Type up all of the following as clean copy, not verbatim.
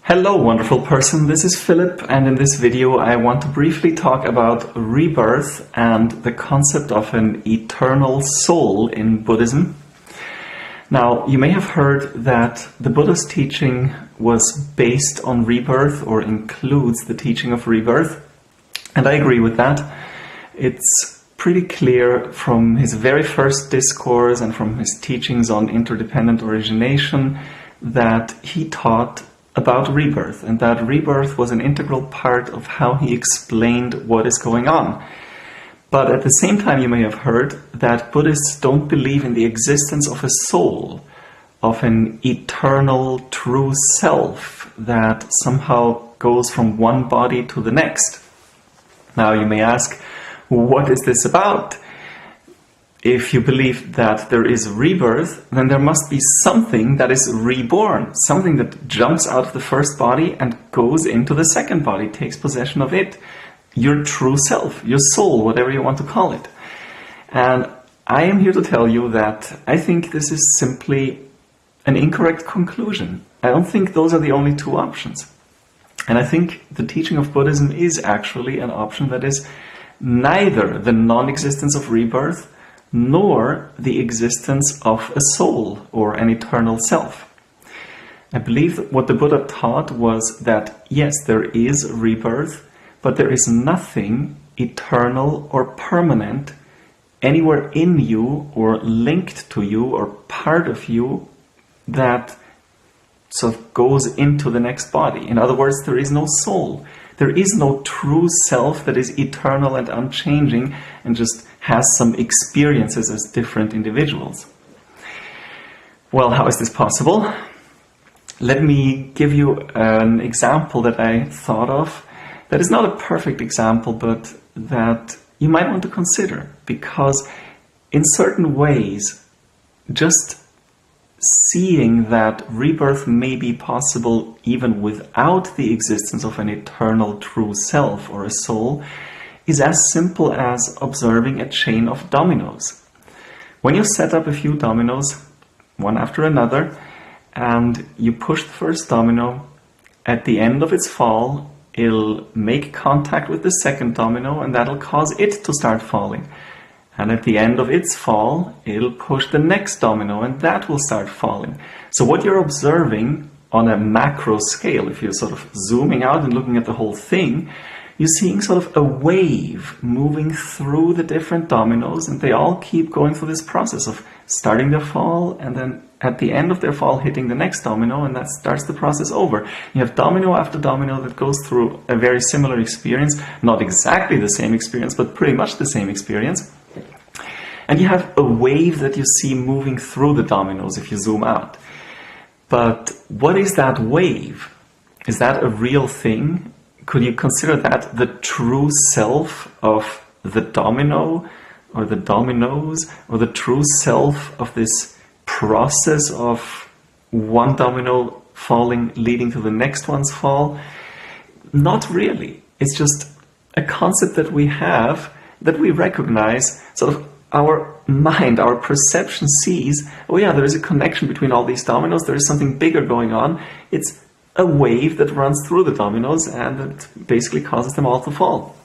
Hello wonderful person, this is Philip, and in this video I want to briefly talk about rebirth and the concept of an eternal soul in Buddhism. Now, you may have heard that the Buddha's teaching was based on rebirth or includes the teaching of rebirth, and I agree with that. It's pretty clear from his very first discourse and from his teachings on interdependent origination that he taught about rebirth, and that rebirth was an integral part of how he explained what is going on. But at the same time, you may have heard that Buddhists don't believe in the existence of a soul, of an eternal true self that somehow goes from one body to the next. Now you may ask, what is this about? If you believe that there is rebirth, then there must be something that is reborn, something that jumps out of the first body and goes into the second body, takes possession of it, your true self, your soul, whatever you want to call it. And I am here to tell you that I think this is simply an incorrect conclusion. I don't think those are the only two options. And I think the teaching of Buddhism is actually an option that is neither the non-existence of rebirth nor the existence of a soul or an eternal self. I believe that what the Buddha taught was that yes, there is rebirth, but there is nothing eternal or permanent anywhere in you or linked to you or part of you that sort of goes into the next body. In other words, there is no soul. There is no true self that is eternal and unchanging and just has some experiences as different individuals. Well, how is this possible? Let me give you an example that I thought of that is not a perfect example, but that you might want to consider, because in certain ways, just seeing that rebirth may be possible even without the existence of an eternal true self or a soul is as simple as observing a chain of dominoes. When you set up a few dominoes, one after another, and you push the first domino, at the end of its fall, it'll make contact with the second domino, and that'll cause it to start falling. And at the end of its fall, it'll push the next domino, and that will start falling. So what you're observing on a macro scale, if you're sort of zooming out and looking at the whole thing, you're seeing sort of a wave moving through the different dominoes, and they all keep going through this process of starting their fall, and then at the end of their fall hitting the next domino, and that starts the process over. You have domino after domino that goes through a very similar experience, not exactly the same experience, but pretty much the same experience. And you have a wave that you see moving through the dominoes if you zoom out. But what is that wave? Is that a real thing? Could you consider that the true self of the domino or the dominoes, or the true self of this process of one domino falling leading to the next one's fall? Not really. It's just a concept that we have, that we recognize, sort of our mind, our perception sees, oh yeah, there is a connection between all these dominoes, there is something bigger going on. It's a wave that runs through the dominoes and that basically causes them all to fall.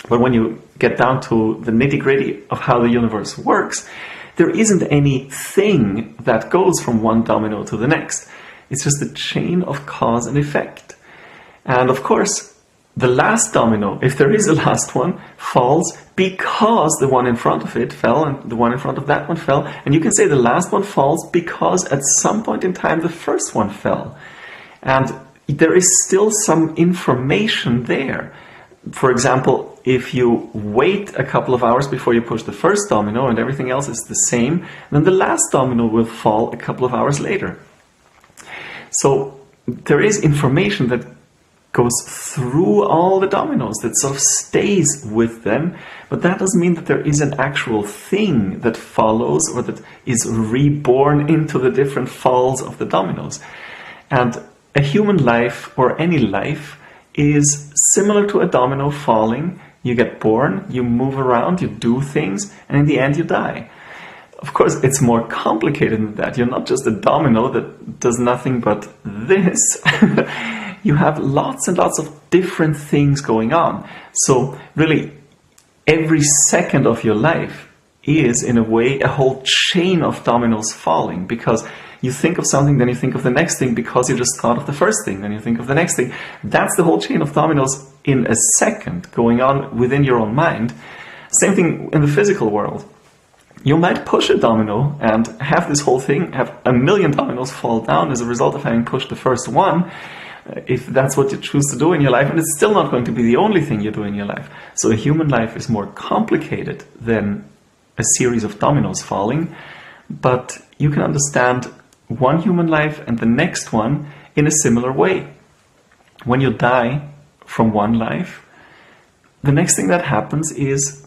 But when you get down to the nitty-gritty of how the universe works, there isn't any thing that goes from one domino to the next. It's just a chain of cause and effect. And of course, the last domino, if there is a last one, falls because the one in front of it fell and the one in front of that one fell. And you can say the last one falls because at some point in time the first one fell. And there is still some information there. For example, if you wait a couple of hours before you push the first domino and everything else is the same, then the last domino will fall a couple of hours later. So there is information that goes through all the dominoes, that sort of stays with them, but that doesn't mean that there is an actual thing that follows or that is reborn into the different falls of the dominoes. And a human life, or any life, is similar to a domino falling. You get born, you move around, you do things, and in the end you die. Of course, it's more complicated than that. You're not just a domino that does nothing but this. you have lots and lots of different things going on. So really, every second of your life is, in a way, a whole chain of dominoes falling, because you think of something, then you think of the next thing, because you just thought of the first thing, then you think of the next thing. That's the whole chain of dominoes in a second going on within your own mind. Same thing in the physical world. You might push a domino and have this whole thing, have a million dominoes fall down as a result of having pushed the first one, if that's what you choose to do in your life, and it's still not going to be the only thing you do in your life. So a human life is more complicated than a series of dominoes falling, but you can understand one human life and the next one in a similar way. When you die from one life, the next thing that happens is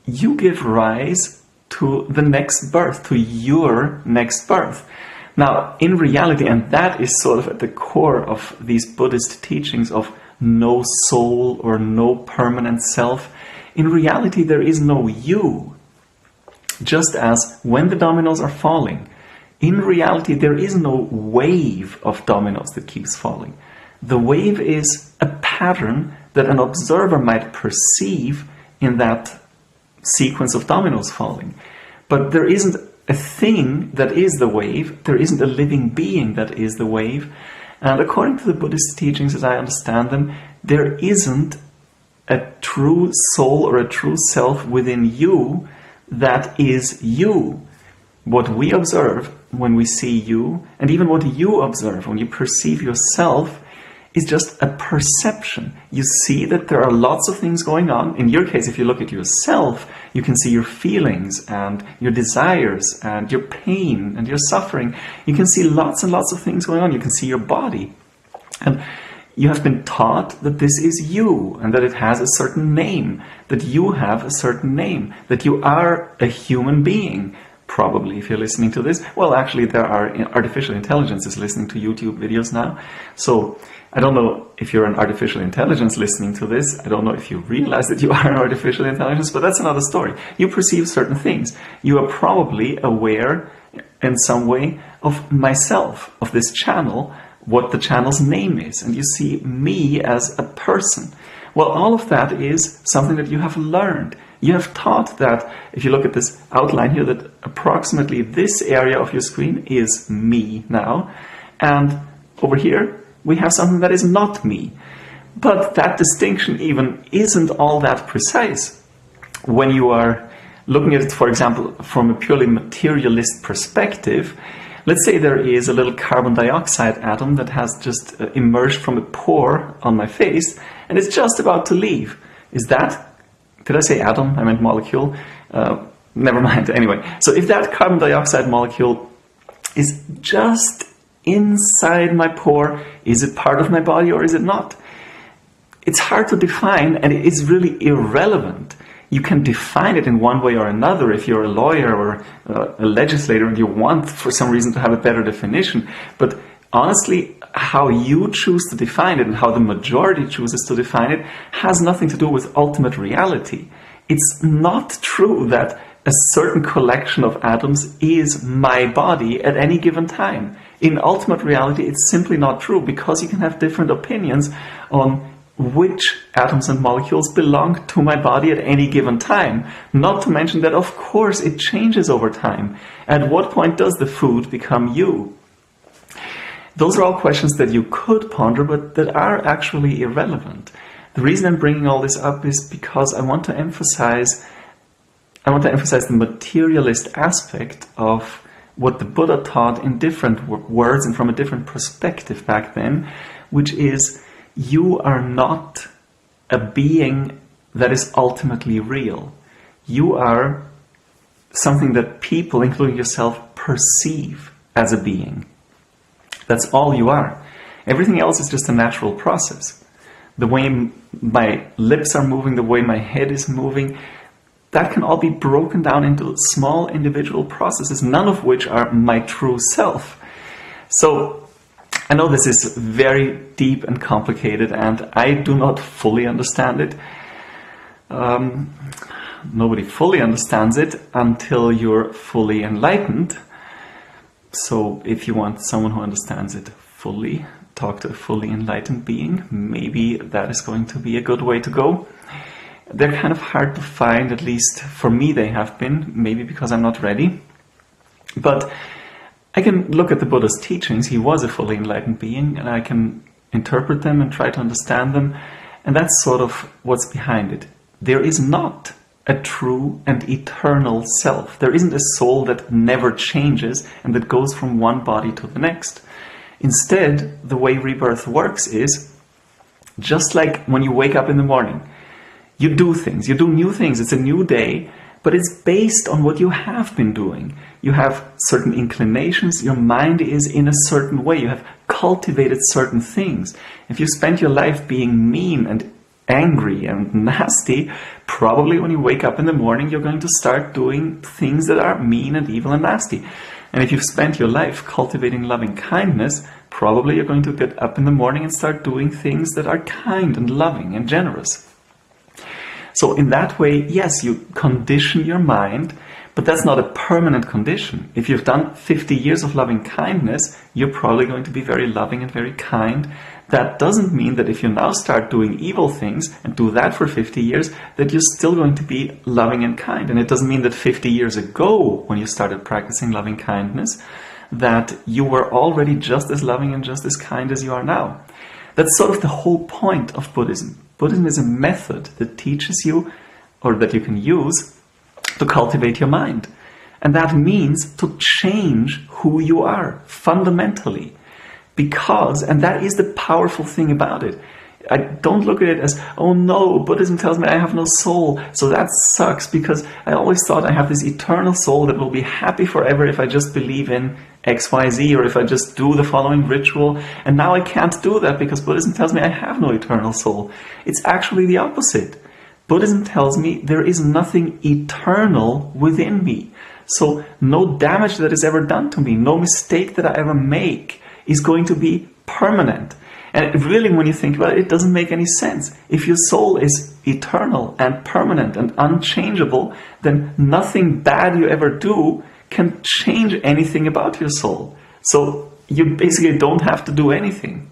you give rise to the next birth, to your next birth. Now, in reality, and that is sort of at the core of these Buddhist teachings of no soul or no permanent self, in reality there is no you. Just as when the dominoes are falling, in reality there is no wave of dominoes that keeps falling. The wave is a pattern that an observer might perceive in that sequence of dominoes falling. But there isn't a thing that is the wave, there isn't a living being that is the wave, and according to the Buddhist teachings as I understand them, there isn't a true soul or a true self within you that is you. What we observe when we see you, and even what you observe when you perceive yourself, is just a perception. You see that there are lots of things going on. In your case, if you look at yourself, you can see your feelings and your desires and your pain and your suffering. You can see lots and lots of things going on. You can see your body. And you have been taught that this is you and that it has a certain name, that you have a certain name, that you are a human being. Probably, if you're listening to this. Well, actually, there are artificial intelligences listening to YouTube videos now. So I don't know if you're an artificial intelligence listening to this. I don't know if you realize that you are an artificial intelligence, but that's another story. You perceive certain things. You are probably aware in some way of myself, of this channel, what the channel's name is, and you see me as a person. Well, all of that is something that you have learned. You have taught that, if you look at this outline here, that approximately this area of your screen is me now, and over here we have something that is not me. But that distinction even isn't all that precise. When you are looking at it, for example, from a purely materialist perspective, let's say there is a little carbon dioxide atom that has just emerged from a pore on my face, and it's just about to leave. Is that... Did I say atom? I meant molecule. Never mind. Anyway, so if that carbon dioxide molecule is just inside my pore, is it part of my body or is it not? It's hard to define, and it is really irrelevant. You can define it in one way or another if you're a lawyer or a legislator and you want for some reason to have a better definition. But honestly, how you choose to define it and how the majority chooses to define it has nothing to do with ultimate reality. It's not true that a certain collection of atoms is my body at any given time. In ultimate reality, it's simply not true, because you can have different opinions on which atoms and molecules belong to my body at any given time. Not to mention that, of course, it changes over time. At what point does the food become you? Those are all questions that you could ponder, but that are actually irrelevant. The reason I'm bringing all this up is because I want to emphasize the materialist aspect of what the Buddha taught in different words and from a different perspective back then, which is, you are not a being that is ultimately real. You are something that people, including yourself, perceive as a being. That's all you are. Everything else is just a natural process. The way my lips are moving, the way my head is moving, that can all be broken down into small individual processes, none of which are my true self. So I know this is very deep and complicated, and I do not fully understand it. Nobody fully understands it until you're fully enlightened. So if you want someone who understands it fully, talk to a fully enlightened being. Maybe that is going to be a good way to go. They're kind of hard to find, at least for me they have been, maybe because I'm not ready. But I can look at the Buddha's teachings. He was a fully enlightened being, and I can interpret them and try to understand them. And that's sort of what's behind it. There is not a true and eternal self. There isn't a soul that never changes and that goes from one body to the next. Instead, the way rebirth works is just like when you wake up in the morning. You do things, you do new things, it's a new day, but it's based on what you have been doing. You have certain inclinations, your mind is in a certain way, you have cultivated certain things. If you spend your life being mean and angry and nasty, probably when you wake up in the morning, you're going to start doing things that are mean and evil and nasty. And if you've spent your life cultivating loving kindness, probably you're going to get up in the morning and start doing things that are kind and loving and generous. So in that way, yes, you condition your mind, but that's not a permanent condition. If you've done 50 years of loving kindness, you're probably going to be very loving and very kind. That doesn't mean that if you now start doing evil things and do that for 50 years, that you're still going to be loving and kind. And it doesn't mean that 50 years ago, when you started practicing loving kindness, that you were already just as loving and just as kind as you are now. That's sort of the whole point of Buddhism. Buddhism is a method that teaches you, or that you can use, to cultivate your mind. And that means to change who you are, fundamentally. Because, and that is the powerful thing about it, I don't look at it as, oh no, Buddhism tells me I have no soul, so that sucks, because I always thought I have this eternal soul that will be happy forever if I just believe in XYZ, or if I just do the following ritual, and now I can't do that because Buddhism tells me I have no eternal soul. It's actually the opposite. Buddhism tells me there is nothing eternal within me. So no damage that is ever done to me, no mistake that I ever make is going to be permanent. And really, when you think about it, it doesn't make any sense. If your soul is eternal and permanent and unchangeable, then nothing bad you ever do can change anything about your soul. So you basically don't have to do anything.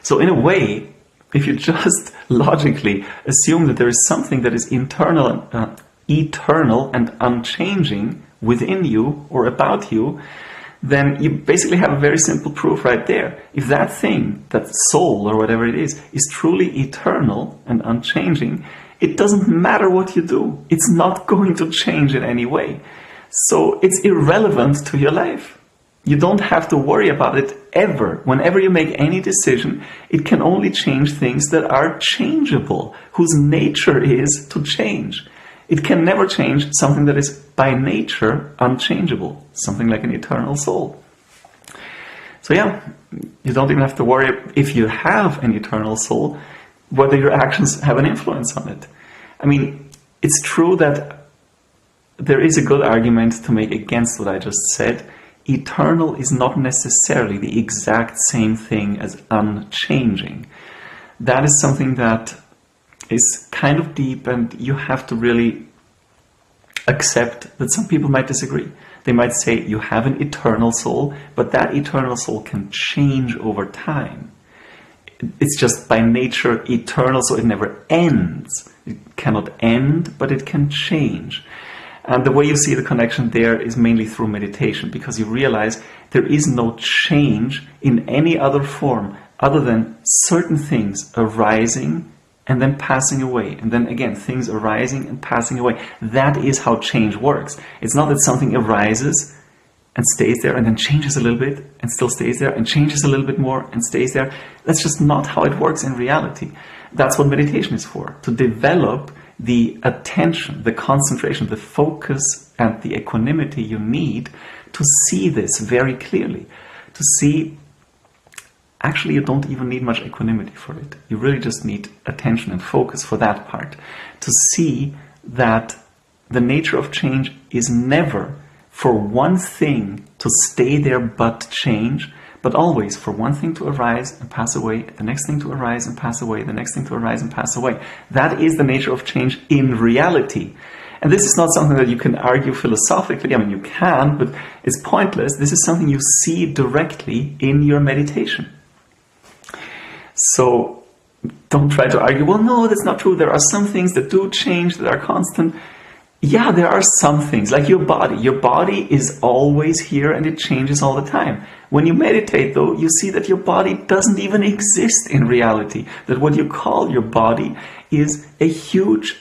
So in a way, if you just logically assume that there is something that is eternal and unchanging within you or about you, then you basically have a very simple proof right there. If that thing, that soul or whatever it is truly eternal and unchanging, it doesn't matter what you do. It's not going to change in any way. So it's irrelevant to your life. You don't have to worry about it ever. Whenever you make any decision, it can only change things that are changeable, whose nature is to change. It can never change something that is by nature unchangeable, something like an eternal soul. So yeah, you don't even have to worry if you have an eternal soul, whether your actions have an influence on it. I mean, it's true that there is a good argument to make against what I just said. Eternal is not necessarily the exact same thing as unchanging. That is something that is kind of deep, and you have to really accept that some people might disagree. They might say you have an eternal soul, but that eternal soul can change over time. It's just by nature eternal, so it never ends. It cannot end, but it can change. And the way you see the connection there is mainly through meditation, because you realize there is no change in any other form other than certain things arising and then passing away, and then again things arising and passing away. That is how change works. It's not that something arises and stays there and then changes a little bit and still stays there and changes a little bit more and stays there. That's just not how it works in reality. That's what meditation is for, to develop the attention, the concentration, the focus and the equanimity you need to see this very clearly, to see. Actually, you don't even need much equanimity for it. You really just need attention and focus for that part. To see that the nature of change is never for one thing to stay there but change, but always for one thing to arise and pass away, the next thing to arise and pass away, the next thing to arise and pass away. That is the nature of change in reality. And this is not something that you can argue philosophically. I mean, you can, but it's pointless. This is something you see directly in your meditation. So don't try to argue, well, no, that's not true. There are some things that do change, that are constant. Yeah, there are some things, like your body. Your body is always here and it changes all the time. When you meditate, though, you see that your body doesn't even exist in reality. That what you call your body is a huge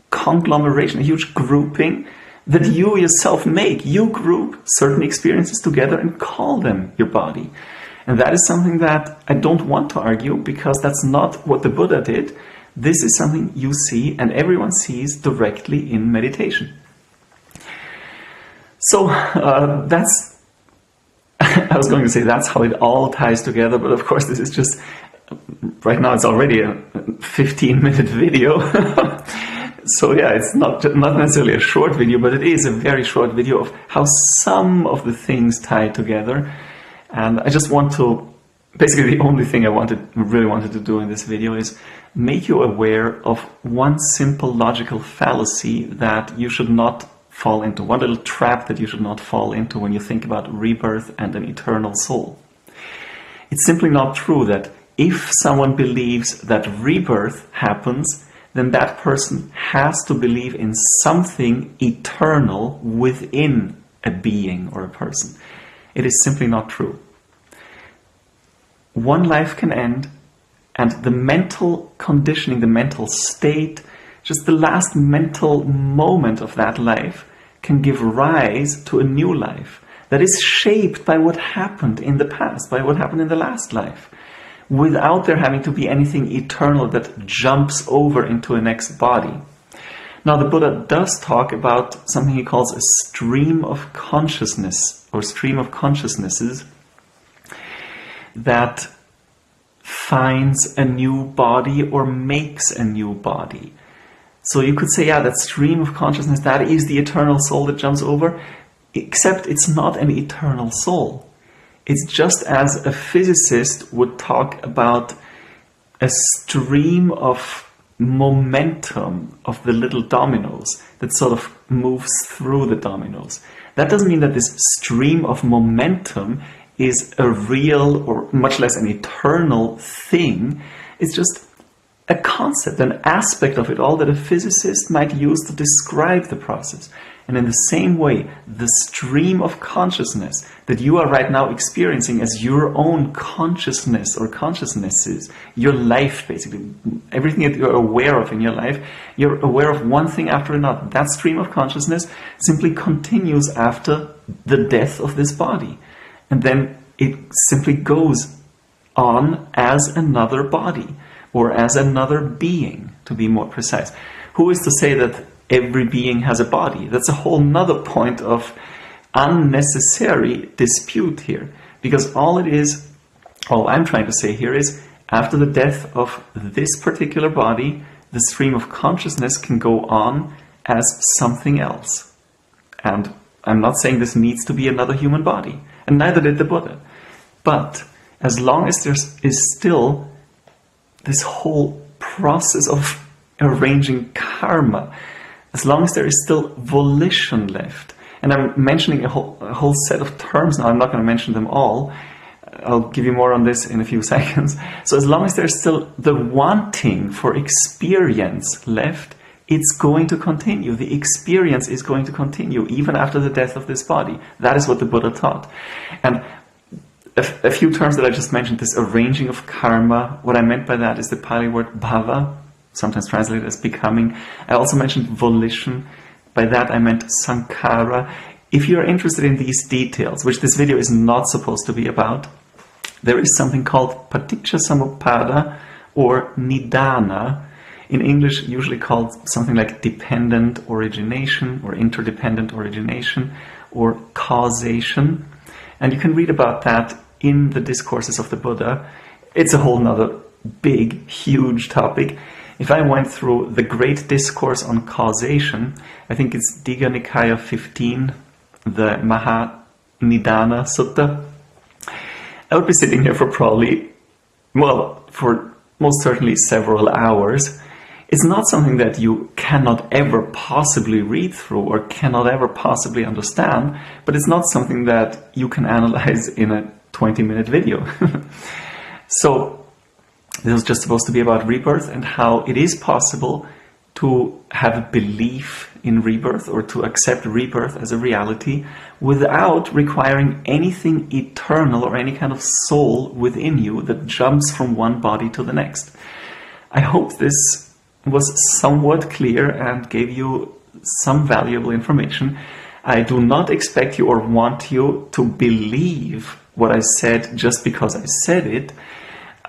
conglomeration, a huge grouping that you yourself make. You group certain experiences together and call them your body. And that is something that I don't want to argue, because that's not what the Buddha did. This is something you see and everyone sees directly in meditation. So that's, I was going to say that's how it all ties together, but of course this is just, right now it's already a 15-minute video. So yeah, it's not necessarily a short video, but it is a very short video of how some of the things tie together. And I just want to, basically the only thing I really wanted to do in this video is make you aware of one simple logical fallacy that you should not fall into, one little trap that you should not fall into when you think about rebirth and an eternal soul. It's simply not true that if someone believes that rebirth happens, then that person has to believe in something eternal within a being or a person. It is simply not true. One life can end, and the mental conditioning, the mental state, just the last mental moment of that life can give rise to a new life that is shaped by what happened in the past, by what happened in the last life, without there having to be anything eternal that jumps over into a next body. Now, the Buddha does talk about something he calls a stream of consciousness, or stream of consciousnesses, that finds a new body or makes a new body. So you could say, yeah, that stream of consciousness, that is the eternal soul that jumps over, except it's not an eternal soul. It's just as a physicist would talk about a stream of momentum of the little dominoes that sort of moves through the dominoes. That doesn't mean that this stream of momentum is a real, or much less an eternal thing. It's just a concept, an aspect of it all that a physicist might use to describe the process. And in the same way, the stream of consciousness that you are right now experiencing as your own consciousness or consciousnesses, your life basically, everything that you're aware of in your life, you're aware of one thing after another. That stream of consciousness simply continues after the death of this body. And then it simply goes on as another body, or as another being, to be more precise. Who is to say that every being has a body? That's a whole nother point of unnecessary dispute here. Because all I'm trying to say here is, after the death of this particular body, the stream of consciousness can go on as something else. And I'm not saying this needs to be another human body, and neither did the Buddha. But as long as there is still this whole process of arranging karma, as long as there is still volition left, and I'm mentioning a whole set of terms now, I'm not going to mention them all, I'll give you more on this in a few seconds. So as long as there's still the wanting for experience left, it's going to continue. The experience is going to continue even after the death of this body. That is what the Buddha taught. And a few terms that I just mentioned, this arranging of karma, what I meant by that is the Pali word bhava, sometimes translated as becoming. I also mentioned volition. By that I meant sankhara. If you're interested in these details, which this video is not supposed to be about, there is something called paticca samuppada or nidana, in English usually called something like dependent origination or interdependent origination or causation. And you can read about that in the discourses of the Buddha. It's a whole nother big, huge topic. If I went through the great discourse on causation, I think it's Digha Nikaya 15, the Mahanidana Sutta, I would be sitting here for probably, well, for most certainly several hours. It's not something that you cannot ever possibly read through or cannot ever possibly understand, but it's not something that you can analyze in a 20-minute video. So This was just supposed to be about rebirth and how it is possible to have a belief in rebirth or to accept rebirth as a reality without requiring anything eternal or any kind of soul within you that jumps from one body to the next. I hope this was somewhat clear and gave you some valuable information. I do not expect you or want you to believe what I said just because I said it.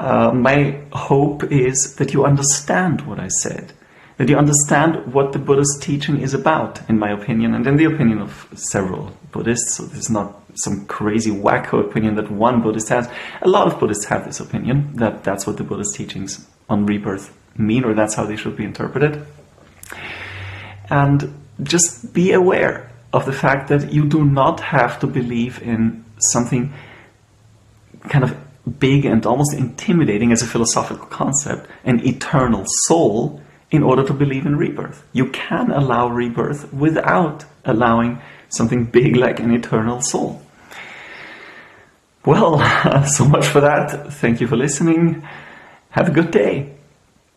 My hope is that you understand what I said, that you understand what the Buddhist teaching is about, in my opinion, and in the opinion of several Buddhists. So this is not some crazy wacko opinion that one Buddhist has. A lot of Buddhists have this opinion, that that's what the Buddhist teachings on rebirth mean, or that's how they should be interpreted. And just be aware of the fact that you do not have to believe in something kind of big and almost intimidating as a philosophical concept, an eternal soul, in order to believe in rebirth. You can allow rebirth without allowing something big like an eternal soul. Well, so much for that. Thank you for listening. Have a good day.